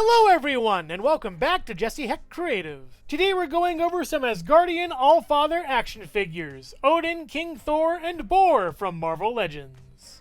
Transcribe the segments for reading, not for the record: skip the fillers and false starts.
Hello everyone, and welcome back to Jesse Hecht Creative. Today we're going over some Asgardian Allfather action figures, Odin, King Thor, and Bor from Marvel Legends.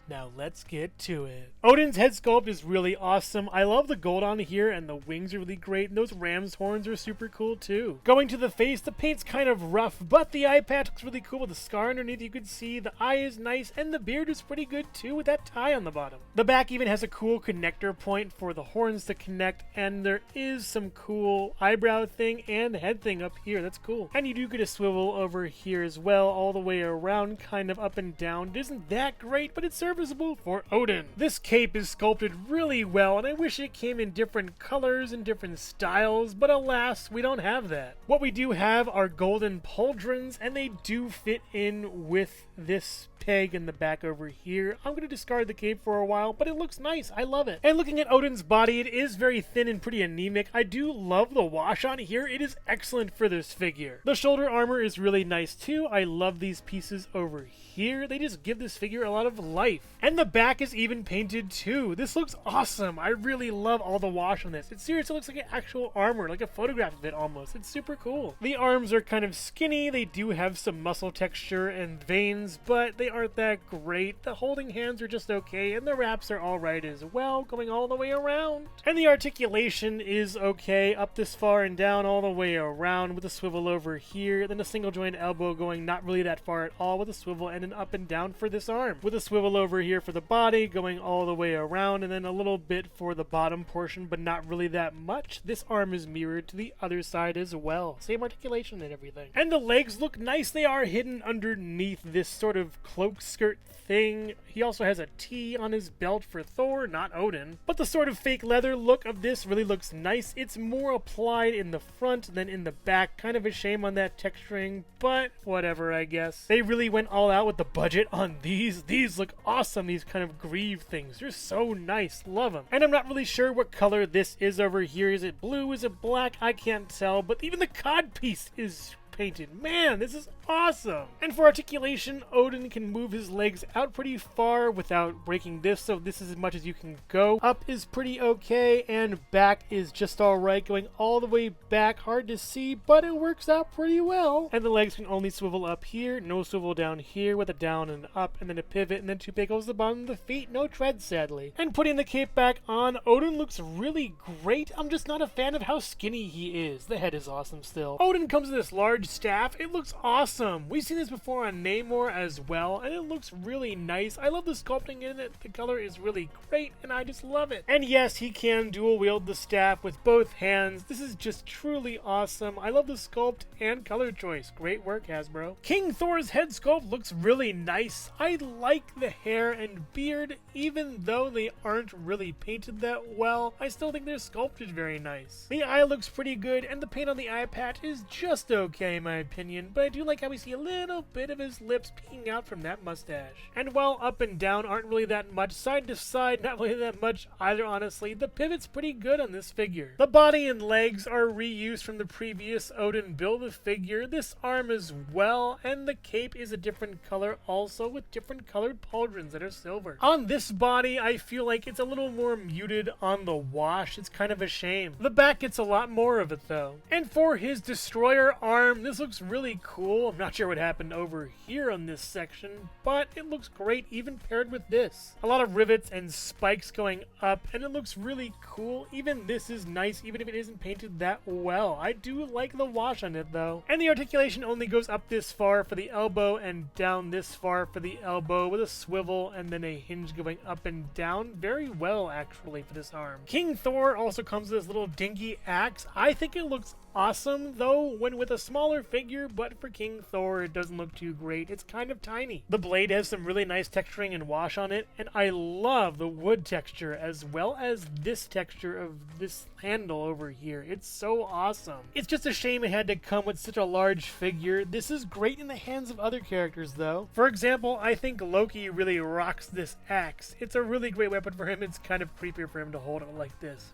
Now let's get to it. Odin's head sculpt is really awesome. I love the gold on here, and the wings are really great, and those ram's horns are super cool too. Going to the face, the paint's kind of rough, but the eye patch looks really cool with the scar underneath. You can see the eye is nice, and the beard is pretty good too with that tie on the bottom. The back even has a cool connector point for the horns to connect, and there is some cool eyebrow thing and head thing up here. That's cool. And you do get a swivel over here as well, all the way around, kind of up and down. It isn't that great, but it's serviceable for Odin. This cape is sculpted really well, and I wish it came in different colors and different styles, but alas, we don't have that. What we do have are golden pauldrons, and they do fit in with this peg in the back over here. I'm going to discard the cape for a while, but it looks nice. I love it. And looking at Odin's body, it is very thin and pretty anemic. I do love the wash on here. It is excellent for this figure. The shoulder armor is really nice too. I love these pieces over here. They just give this figure a lot of life. And the back is even painted too. This looks awesome. I really love all the wash on this. It seriously looks like an actual armor, like a photograph of it almost. It's super cool. The arms are kind of skinny. They do have some muscle texture and veins, but they aren't that great. The holding hands are just okay, and the wraps are alright as well, going all the way around. And the articulation is okay, up this far and down all the way around with a swivel over here, then a single joint elbow going not really that far at all with a swivel and an up and down for this arm, with a swivel over here for the body going all the way around, and then a little bit for the bottom portion, but not really that much. This arm is mirrored to the other side as well. Same articulation and everything. And the legs look nice. They are hidden underneath this sort of cloak skirt thing. He also has a T on his belt for Thor, not Odin. But the sort of fake leather look of this really looks nice. It's more applied in the front than in the back. Kind of a shame on that texturing, but whatever, I guess. They really went all out with the budget on these. These look awesome, these kind of greave things. They're so nice. Love them. And I'm not really sure what color this is over here. Is it blue? Is it black? I can't tell. But even the cod piece is painted. Man, this is awesome. And for articulation, Odin can move his legs out pretty far without breaking this, so this is as much as you can go. Up is pretty okay, and back is just alright, going all the way back. Hard to see, but it works out pretty well. And the legs can only swivel up here, no swivel down here, with a down and up, and then a pivot, and then two pickles the bottom of the feet. No tread, sadly. And putting the cape back on, Odin looks really great. I'm just not a fan of how skinny he is. The head is awesome still. Odin comes in this large staff. It looks awesome. We've seen this before on Namor as well, and it looks really nice. I love the sculpting in it. The color is really great, and I just love it. And yes, he can dual wield the staff with both hands. This is just truly awesome. I love the sculpt and color choice. Great work, Hasbro. King Thor's head sculpt looks really nice. I like the hair and beard, even though they aren't really painted that well. I still think they're sculpted very nice. The eye looks pretty good, and the paint on the eye patch is just okay in my opinion, but I do like how we see a little bit of his lips peeking out from that mustache. And while up and down aren't really that much, side to side not really that much either, honestly, the pivot's pretty good on this figure. The body and legs are reused from the previous Odin Build-A-Figure, this arm as well, and the cape is a different color also with different colored pauldrons that are silver. On this body, I feel like it's a little more muted on the wash. It's kind of a shame. The back gets a lot more of it though. And for his destroyer arm, this looks really cool. I'm not sure what happened over here on this section, but it looks great even paired with this. A lot of rivets and spikes going up, and it looks really cool. Even this is nice, even if it isn't painted that well. I do like the wash on it though. And the articulation only goes up this far for the elbow and down this far for the elbow with a swivel and then a hinge going up and down. Very well actually for this arm. King Thor also comes with this little dinky axe. I think it looks awesome though when with a smaller figure, but for King Thor it doesn't look too great. It's kind of tiny. The blade has some really nice texturing and wash on it, and I love the wood texture as well as this texture of this handle over here. It's so awesome. It's just a shame it had to come with such a large figure. This is great in the hands of other characters though. For example, I think Loki really rocks this axe. It's a really great weapon for him. It's kind of creepier for him to hold it like this.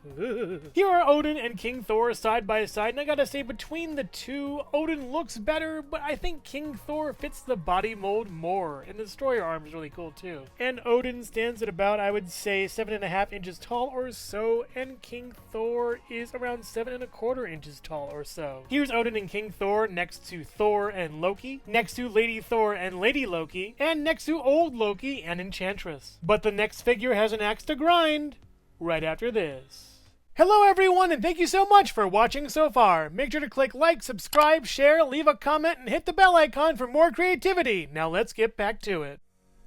Here are Odin and King Thor side by side, and I gotta say, between the two, Odin looks better, but I think King Thor fits the body mold more, and the destroyer arm is really cool too. And Odin stands at about, I would say, 7.5 inches tall or so, and King Thor is around 7.25 inches tall or so. Here's Odin and King Thor next to Thor and Loki, next to Lady Thor and Lady Loki, and next to Old Loki and Enchantress. But the next figure has an axe to grind right after this. Hello everyone, and thank you so much for watching so far. Make sure to click like, subscribe, share, leave a comment, and hit the bell icon for more creativity. Now let's get back to it.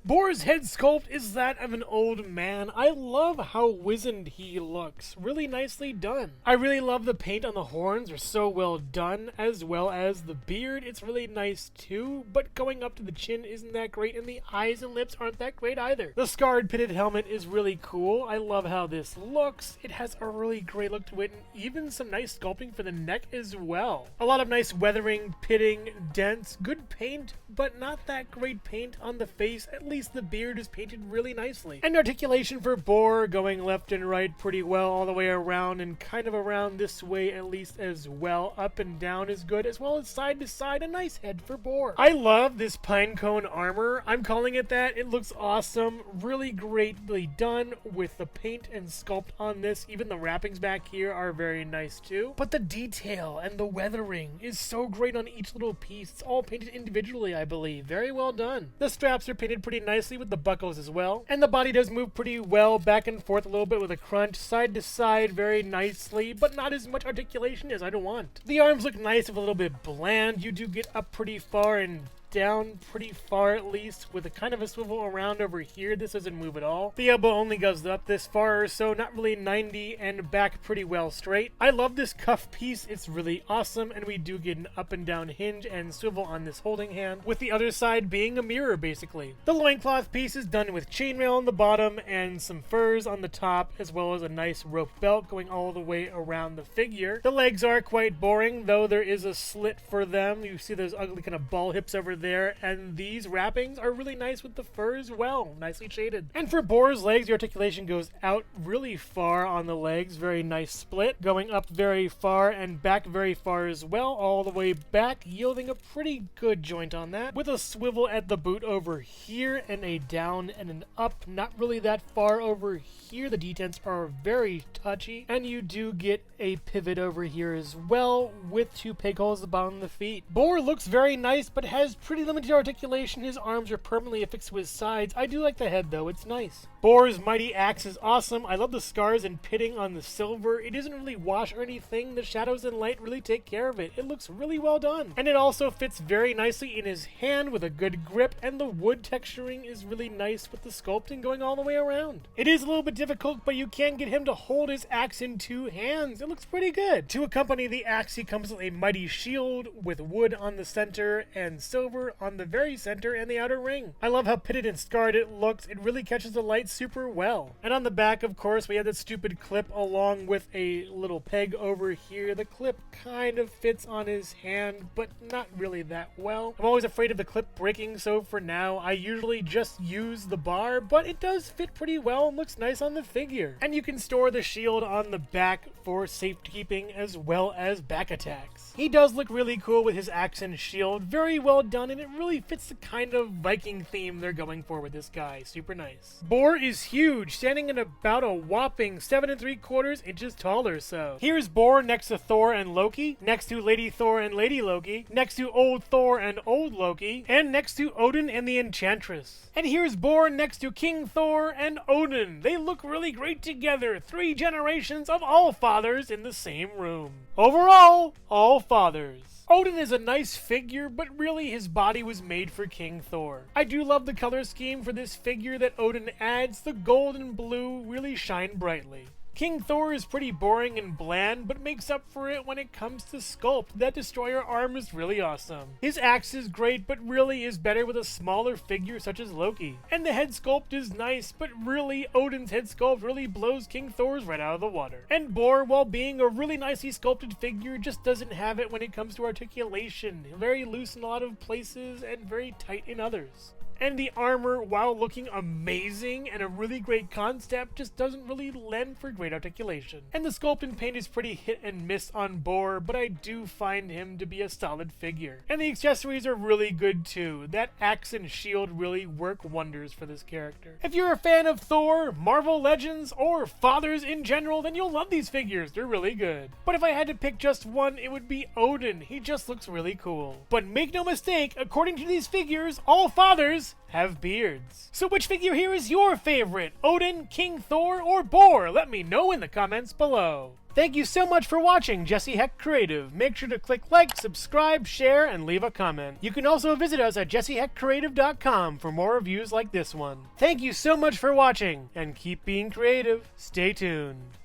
Bor's head sculpt is that of an old man. I love how wizened he looks. Really nicely done. I really love the paint on the horns. They're so well done, as well as the beard. It's really nice too, but going up to the chin isn't that great, and the eyes and lips aren't that great either. The scarred pitted helmet is really cool. I love how this looks. It has a really great look to it, and even some nice sculpting for the neck as well. A lot of nice weathering, pitting, dents, good paint, but not that great paint on the face. At least the beard is painted really nicely. And articulation for Bor, going left and right pretty well all the way around, and kind of around this way at least as well. Up and down is good, as well as side to side. A nice head for Bor. I love this pinecone armor. I'm calling it that. It looks awesome. Really greatly done with the paint and sculpt on this. Even the wrappings back here are very nice too. But the detail and the weathering is so great on each little piece. It's all painted individually, I believe. Very well done. The straps are painted pretty nicely with the buckles as well. And the body does move pretty well back and forth a little bit with a crunch, side to side very nicely, but not as much articulation as I'd want. The arms look nice and a little bit bland. You do get up pretty far and down pretty far at least, with a kind of a swivel around over here. This doesn't move at all. The elbow only goes up this far or so, not really 90, and back pretty well straight. I love this cuff piece. It's really awesome, and we do get an up and down hinge and swivel on this holding hand, with the other side being a mirror basically. The loincloth piece is done with chainmail on the bottom and some furs on the top, as well as a nice rope belt going all the way around the figure. The legs are quite boring, though there is a slit for them. You see those ugly kind of ball hips over there, and these wrappings are really nice with the fur as well, nicely shaded. And for Bor's legs, the articulation goes out really far on the legs, very nice split, going up very far and back very far as well, all the way back, yielding a pretty good joint on that, with a swivel at the boot over here and a down and an up, not really that far over here. The detents are very touchy, and you do get a pivot over here as well, with two peg holes at the bottom of the feet. Bor looks very nice, but has pretty limited articulation. His arms are permanently affixed to his sides. I do like the head though, it's nice. Bor's mighty axe is awesome. I love the scars and pitting on the silver. It isn't really wash or anything. The shadows and light really take care of it. It looks really well done. And it also fits very nicely in his hand with a good grip, and the wood texturing is really nice with the sculpting going all the way around. It is a little bit difficult, but you can get him to hold his axe in two hands. It looks pretty good. To accompany the axe, he comes with a mighty shield with wood on the center and silver on the very center and the outer ring. I love how pitted and scarred it looks. It really catches the light super well. And on the back, of course, we have that stupid clip along with a little peg over here. The clip kind of fits on his hand, but not really that well. I'm always afraid of the clip breaking, so for now, I usually just use the bar, but it does fit pretty well and looks nice on the figure. And you can store the shield on the back for safekeeping as well as back attacks. He does look really cool with his axe and shield. Very well done, and it really fits the kind of Viking theme they're going for with this guy. Super nice. Bor is huge, standing at about a whopping 7.75 inches tall or so. Here's Bor next to Thor and Loki, next to Lady Thor and Lady Loki, next to Old Thor and Old Loki, and next to Odin and the Enchantress. And here's Bor next to King Thor and Odin. They look really great together. 3 generations of Allfathers in the same room. Overall, Allfathers. Odin is a nice figure, but really his body was made for King Thor. I do love the color scheme for this figure that Odin adds. The gold and blue really shine brightly. King Thor is pretty boring and bland, but makes up for it when it comes to sculpt. That destroyer arm is really awesome. His axe is great, but really is better with a smaller figure such as Loki. And the head sculpt is nice, but really Odin's head sculpt really blows King Thor's right out of the water. And Bor, while being a really nicely sculpted figure, just doesn't have it when it comes to articulation. Very loose in a lot of places and very tight in others. and the armor, while looking amazing and a really great concept, just doesn't really lend for great articulation. And the sculpt and paint is pretty hit and miss on Bor, but I do find him to be a solid figure. And the accessories are really good too. That axe and shield really work wonders for this character. If you're a fan of Thor, Marvel Legends, or Fathers in general, then you'll love these figures. They're really good. But if I had to pick just one, it would be Odin. He just looks really cool. But make no mistake, according to these figures, all fathers have beards. So which figure here is your favorite? Odin, King Thor, or Bor? Let me know in the comments below. Thank you so much for watching Jesse Hecht Creative. Make sure to click like, subscribe, share, and leave a comment. You can also visit us at jessehechtcreative.com for more reviews like this one. Thank you so much for watching, and keep being creative. Stay tuned.